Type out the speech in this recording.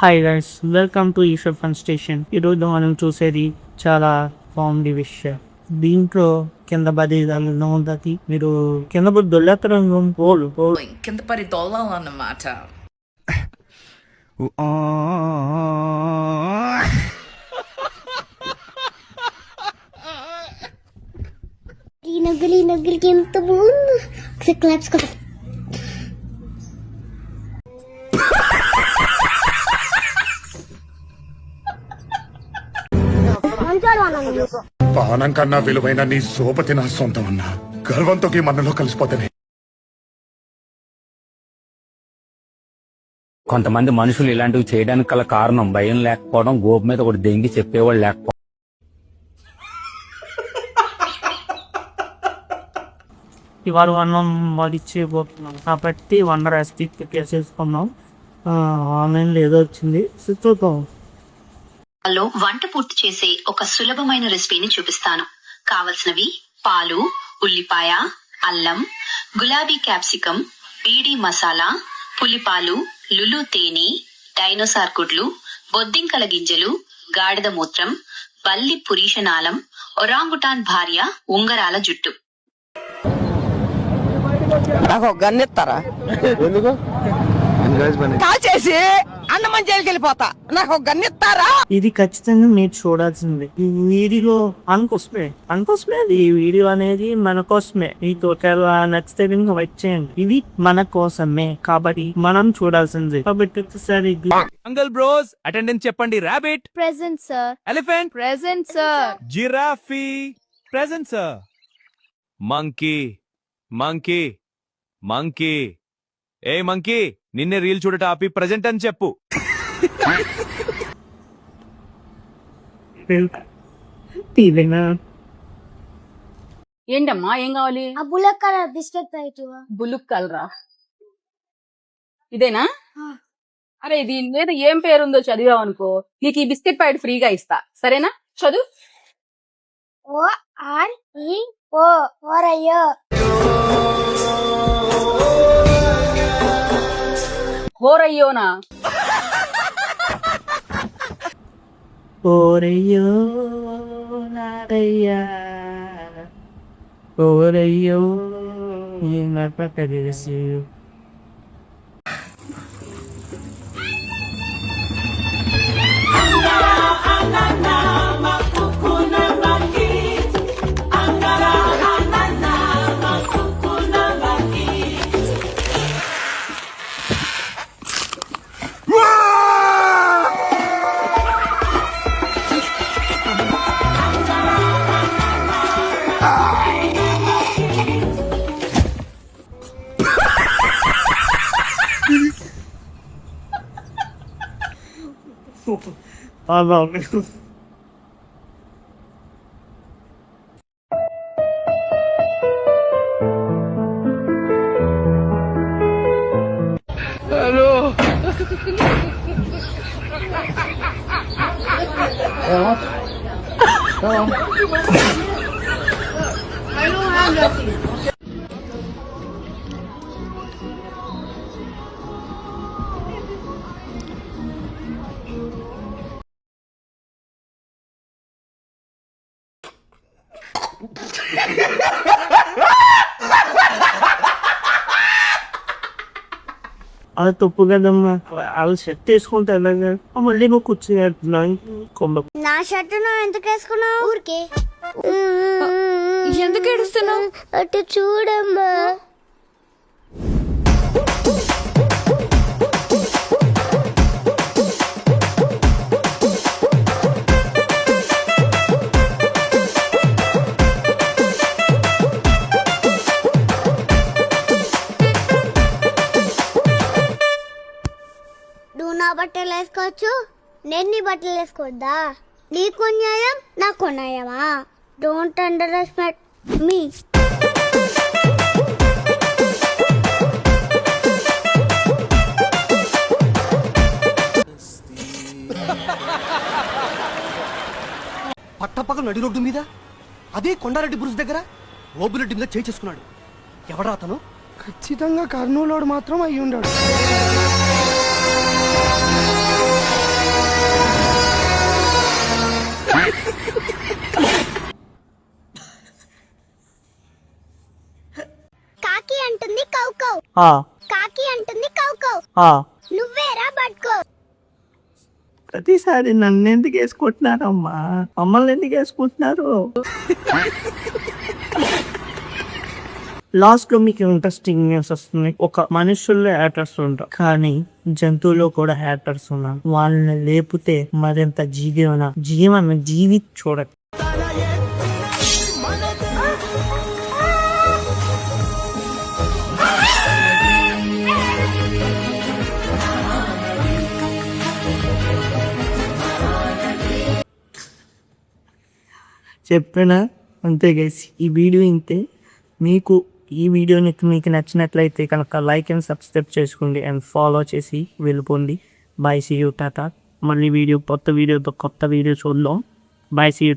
Hi guys, welcome to Eshwar fun station. ఈరోజు మనం చూసేది చాలా కామెడీ విషయం. దీంట్లో కింద పడి ఉంటుంది. మీరు కింద పడి దొల్లెత్తడం పోలు కింద పడి దొల్లాలన్నమాట. నగ్గులి నగ్గులికి ఎంత బాగుంది. ఒకసారి క్లాప్స్ కదా. పానం కన్నా విలువైన నీ సోపతి నా సొంతం అన్నా. గర్వంతో మనలో కలిసిపోతానే. కొంతమంది మనుషులు ఇలాంటివి చేయడానికి గల కారణం భయం లేకపోవడం, గోపు మీద ఒకటి దెంగి చెప్పేవాళ్ళు లేకపోవడం. ఇవాళ అన్నం వడిచేపోతున్నాం కాబట్టి వండర్ రెసిపీ వేసేసుకున్నాం. ఆన్లైన్లో ఏదో వచ్చింది, చూద్దాం. లో వంట పూర్తి చేసే ఒక సులభమైన రెసిపీని చూపిస్తాను. కావలసినవి పాలు, ఉల్లిపాయ, అల్లం, గులాబీ క్యాప్సికం, బీడి మసాలా, పులిపాలు, లులు తేనె, డైనోసార్ గుడ్లు, బొద్దింకల గింజలు, గాడిద మూత్రం, బల్లి పురీషనాళం, ఒరాంగుటాన్ భార్య ఉంగరాల జుట్టు. నాకు ఒక గన్ ఇస్తారా? కాల్చేసి అన్నమని జైలుకి వెళ్ళిపోతా. నాకు ఒక గన్ ఇస్తారా? ఇది ఖచ్చితంగా మీరు చూడాల్సిందే. ఈ వీడియో అనుకోసమే ఈ వీడియో అనేది మన కోసమే. మీకు ఒకవేళ నచ్చితే వెయిట్ చేయండి. ఇది మన కోసమే కాబట్టి మనం చూడాల్సిందే. కాబట్టి ఒకసారి అంగల్ బ్రోస్ అటెండెన్స్ చెప్పండి. Rabbit present sir. Elephant present sir. Giraffe present sir. Monkey monkey monkey ఏ మంకీ, నిన్నే రీల్ చూడట ఆపి ప్రెజెంట్ అని చెప్పు. ఏంటమ్మా, ఏం కావాలి? ఆ బుల్లక్ కలర్ బిస్కెట్ ప్యాకెట్. బులుక్ కలరా? ఇదేనా? అరే దీని మీద ఏం పేరుందో చదివావు అనుకో, నీకు ఈ బిస్కెట్ ప్యాకెట్ ఫ్రీగా ఇస్తా. సరేనా? చదువు. OREO. ఓరయ్యో. ఓరయ్యోనా? ఓరయ్యో నారయ్యా, ఓరయ్యో తెలిసి. అది తప్పు కదమ్మా. వాళ్ళు షర్ట్ వేసుకుంటే ఎలాగా? మళ్ళీ నువ్వు కూర్చున్నావు. నా షర్ట్ నువ్వు ఎందుకు వేసుకున్నావు? ఊరికే. ఎందుకు ఏడుస్తున్నావు? అటు చూడమ్మా. నువ్వు నా బట్టలు వేసుకోవచ్చు, నేను నీ బట్టలు వేసుకోవద్దా? నీకు న్యాయం, నాకు న్యాయమా? డోంట్ అండర్ ఎస్టిమేట్ మీ. పట్టపక్కల నడి రోడ్డు మీద, అదే కొండారెడ్డి బ్రుజ్ దగ్గర ఓబులెడ్డి మీద చేయి చేసుకున్నాడు. ఎవడా అతను? ఖచ్చితంగా కర్నూలు మాత్రం అయ్యి ఉన్నాడు. ఆ కాకి అంటుంది కౌ కౌ ఆ నువ్వేరా పట్టుకో. ప్రతిసారి నన్ను ఎందుకు వేసుకుంటున్నారమ్మా? మమ్మల్ని ఎందుకు వేసుకుంటున్నారు? లాస్ట్ లో మీకు ఇంట్రెస్టింగ్ న్యూస్ వస్తుంది. ఒక మనుషుల్లో హ్యాటర్స్ ఉంటారు, కానీ జంతువులో కూడా హ్యాటర్స్ ఉన్నారు. వాళ్ళని లేపితే మరింత జీవి చూడదు. చెప్పినా అంతే గైస్. ఈ వీడియో ఇంతే. ఈ వీడియోని మీకు నచ్చినట్లయితే కనుక లైక్ అండ్ సబ్స్క్రైబ్ చేసుకోండి అండ్ ఫాలో చేసి వెళ్ళిపోండి. Bye, see you, tata. మళ్ళీ కొత్త వీడియోతో చూద్దాం. Bye, see you.